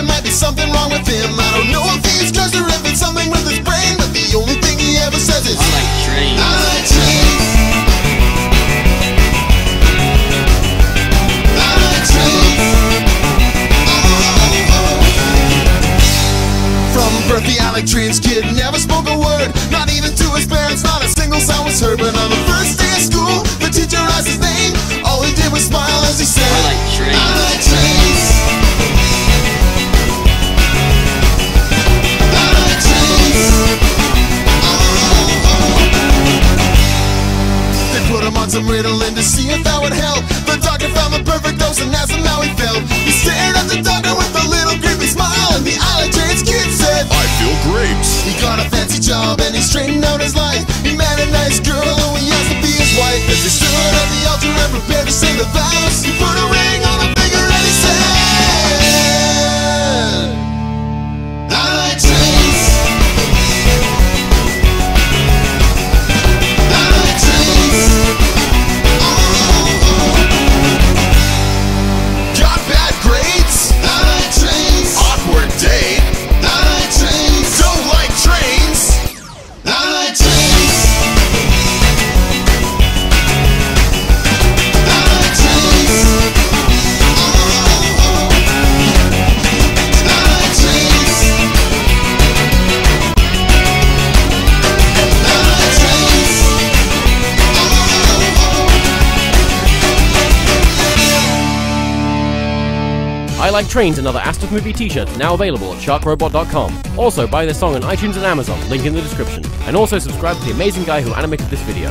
there might be something wrong with him. I don't know if he's cursed or if it's something with his brain, but the only thing he ever says is, I like trains. I like trains. I like trains. From birth, the I like trains kid never spoke a word, not even to his parents, not a single sound was heard. But on the first day of school, the teacher asked his name. All he did was smile as he said, I like trains. I like trains. I like trains. They put him on some Ritalin to see if that would help. The doctor found the perfect dose and asked him how he felt. He stared at the doctor with a little creepy smile, and the I like trains kid said, I feel great. he got a fancy job and he straightened out his life. He met a nice girl who he asked to be his wife. As they stood at the altar and prepared to say the vows, he put a ring on her finger and he said, I like trains. I like trains. Got bad grades. I like trains. Awkward date. I like trains. Don't like trains. I like trains. I like trains. I like trains. I like trains. I Like Trains, another Astuf Movie t-shirt, now available at sharkrobot.com. Also, buy this song on iTunes and Amazon, link in the description. And also subscribe to the amazing guy who animated this video.